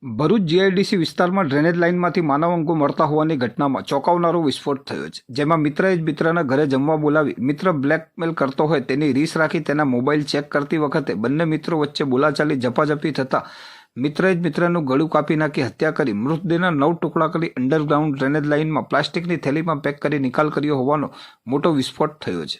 Bharuch GIDC વિસ્તારમાં drainage લાઇનમાંથી માનવ અંગો મળતા હોવાની ઘટનામાં ચોંકાવનારો વિસ્ફોટ થયો છે, જેમાં મિત્રએ જ મિત્રના ઘરે જમવા બોલાવી મિત્ર બ્લેકમેલ કરતો હોય તેની રીસ રાખી તેના મોબાઈલ ચેક કરતી વખતે બંને મિત્રો વચ્ચે બોલાચાલી ઝપાઝપી થતાં મિત્રએ જ મિત્રનું ગળું કાપી નાખી હત્યા કરી મૃતદેહના 9 ટુકડા કરી અંડરગ્રાઉન્ડ ડ્રેનેજ લાઇનમાં પ્લાસ્ટિકની થેલીમાં પેક કરી નિકાલ કર્યો હોવાનો મોટો વિસ્ફોટ થયો છે।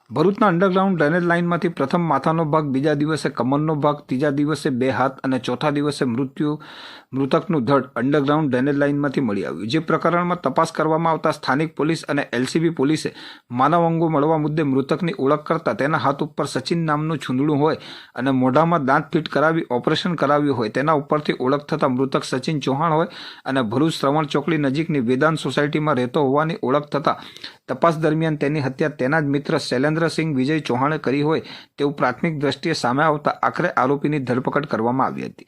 ભરૂચના અંડરગ્રાઉન્ડ ડ્રેનેજ લાઇનમાંથી પ્રથમ માથાનો ભાગ, બીજા દિવસે કમરનો ભાગ, ત્રીજા દિવસે 2 હાથ અને ચોથા દિવસે મૃતકનું ધડ અંડરગ્રાઉન્ડ ડ્રેનેજ લાઇનમાંથી મળી આવ્યું। જે પ્રકરણમાં તપાસ કરવામાં આવતા સ્થાનિક પોલીસ અને એલસીબી પોલીસે માનવ અંગો મળવા મુદ્દે મૃતકની ઓળખ કરતા તેના હાથ ઉપર સચિન નામનું છૂંદડું હોય અને મોઢામાં દાંત ફિટ કરાવી ઓપરેશન કરાવ્યું હોય તેના ઉપરથી ઓળખ થતાં મૃતક સચિન ચૌહાણ હોય અને ભરૂચ શ્રવણ ચોકડી નજીકની વેદાંત સોસાયટીમાં રહેતો હોવાની ઓળખ થતાં તપાસ દરમિયાન તેની હત્યા તેના જ મિત્ર શૈલેન્દ્રસિંહ વિજય ચૌહાણે કરી હોય તેવું પ્રાથમિક દ્રષ્ટિએ સામે આવતા આખરે આરોપીની ધરપકડ કરવામાં આવી હતી।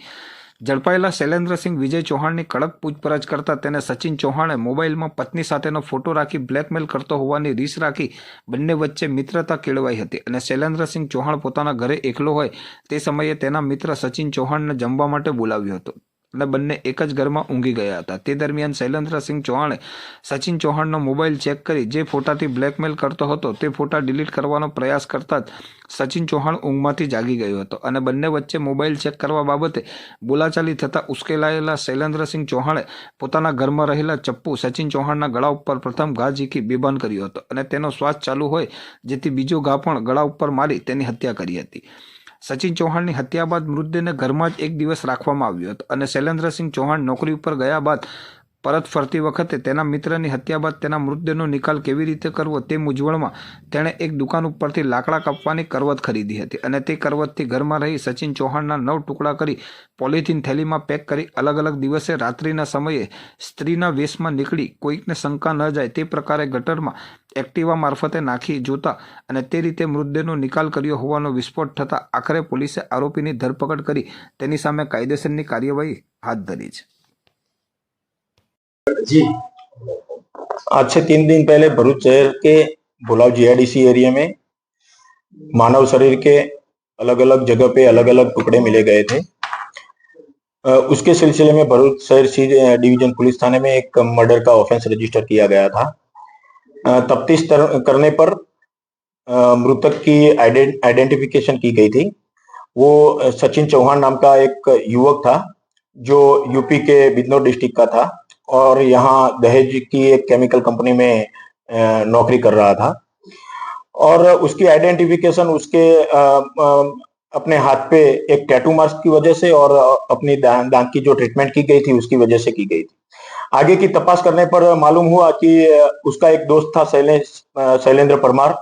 ઝડપાયેલા શૈલેન્દ્રસિંહ વિજય ચૌહાણની કડક પૂછપરછ કરતા તેને સચિન ચૌહાણે મોબાઈલમાં પત્ની સાથેનો ફોટો રાખી બ્લેકમેલ કરતો હોવાની રીસ રાખી બંને વચ્ચે મિત્રતા કેળવાઈ હતી અને શૈલેન્દ્રસિંહ ચૌહાણ પોતાના ઘરે એકલો હોય તે સમયે તેના મિત્ર સચિન ચૌહાણને જમવા માટે બોલાવ્યો હતો અને બંને એક જ ઘરમાં ઊંઘી ગયા હતા। તે દરમિયાન શૈલેન્દ્રસિંહ ચૌહાણે સચિન ચૌહાણનો મોબાઈલ ચેક કરી જે ફોટાથી બ્લેકમેલ કરતો હતો તે ફોટા ડિલીટ કરવાનો પ્રયાસ કરતા જ સચિન ચૌહાણ ઊંઘમાંથી જાગી ગયો હતો અને બંને વચ્ચે મોબાઈલ ચેક કરવા બાબતે બોલાચાલી થતાં ઉશ્કેલાયેલા શૈલેન્દ્રસિંહ ચૌહાણે પોતાના ઘરમાં રહેલા ચપ્પુ સચિન ચૌહાણના ગળા ઉપર પ્રથમ ઘા ઝીકી બેભાન કર્યો હતો અને તેનો શ્વાસ ચાલુ હોય જેથી બીજો ઘા પણ ગળા ઉપર મારી તેની હત્યા કરી હતી। સચિન ચૌહાણની હત્યા બાદ મૃતદેહને ઘરમાં જ એક દિવસ રાખવામાં આવ્યો હતો અને શૈલેન્દ્રસિંહ ચૌહાણ નોકરી ઉપર ગયા બાદ પરત ફરતી વખતે તેના મિત્રની હત્યા બાદ તેના મૃતદેહનો નિકાલ કેવી રીતે કરવો તે મૂંઝવણમાં તેણે એક દુકાન ઉપરથી લાકડા કાપવાની કરવત ખરીદી હતી અને તે કરવતથી ઘરમાં રહી સચિન ચૌહાણના 9 ટુકડા કરી પોલિથીન થેલીમાં પેક કરી અલગ અલગ દિવસે રાત્રિના સમયે સ્ત્રીના વેશમાં નીકળી કોઈકને શંકા ન જાય તે પ્રકારે ગટરમાં એક્ટિવા મારફતે નાખી જોતા અને તે રીતે મૃતદેહનો નિકાલ કર્યો હોવાનો વિસ્ફોટ થતાં આખરે પોલીસે આરોપીની ધરપકડ કરી તેની સામે કાયદેસરની કાર્યવાહી હાથ ધરી છે। जी, आज से 3 दिन पहले भरूच शहर के भुलाव जीआईडीसी एरिया में मानव शरीर के अलग अलग जगह पे अलग अलग टुकड़े मिले गए थे। उसके सिलसिले में भरूच शहर सी डिवीजन पुलिस थाने में एक मर्डर का ऑफेंस रजिस्टर किया गया था। तफ्तीश करने पर मृतक की आइडेंटिफिकेशन की गई थी। वो सचिन चौहान नाम का एक युवक था जो यूपी के बिजनौर डिस्ट्रिक्ट का था और यहाँ दहेज की एक केमिकल कंपनी में नौकरी कर रहा था और उसकी आइडेंटिफिकेशन उसके अपने हाथ पे एक टैटू मार्क की वजह से और अपनी दांत की जो ट्रीटमेंट की गई थी उसकी वजह से की गई थी। आगे की तपास करने पर मालूम हुआ कि उसका एक दोस्त था शैलेंद्र परमार,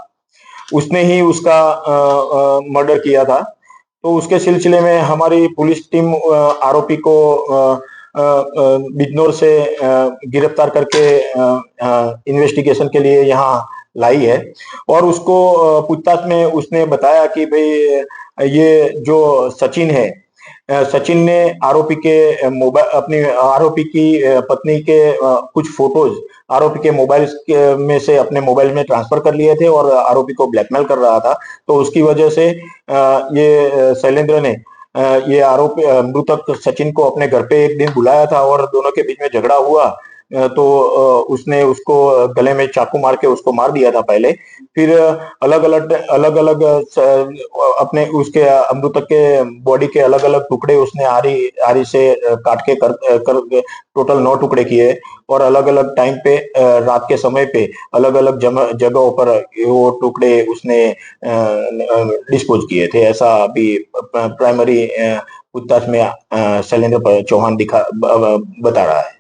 उसने ही उसका मर्डर किया था। तो उसके सिलसिले में हमारी पुलिस टीम आरोपी को बिजनौर से गिरफ्तार करके इन्वेस्टिगेशन के लिए यहाँ लाई है और उसको पूछताछ में उसने बताया कि भाई ये जो सचिन है, सचिन ने आरोपी के मोबाइल अपनी आरोपी की पत्नी के कुछ फोटोज आरोपी के मोबाइल में से अपने मोबाइल में ट्रांसफर कर लिए थे और आरोपी को ब्लैकमेल कर रहा था। तो उसकी वजह से ये शैलेंद्र ने ये आरोपी मृतक सचिन को अपने घर पे एक दिन बुलाया था और दोनों के बीच में झगड़ा हुआ तो उसने उसको गले में चाकू मार के उसको मार दिया था पहले। फिर अलग अलग अपने उसके मृतक के बॉडी के अलग अलग टुकड़े उसने आरी से काट के कर टोटल 9 टुकड़े किए और अलग अलग टाइम पे रात के समय पे अलग अलग जगहों पर वो टुकड़े उसने डिस्पोज किए थे। ऐसा अभी प्राइमरी पूछताछ में शैलेंद्र चौहान बता रहा है।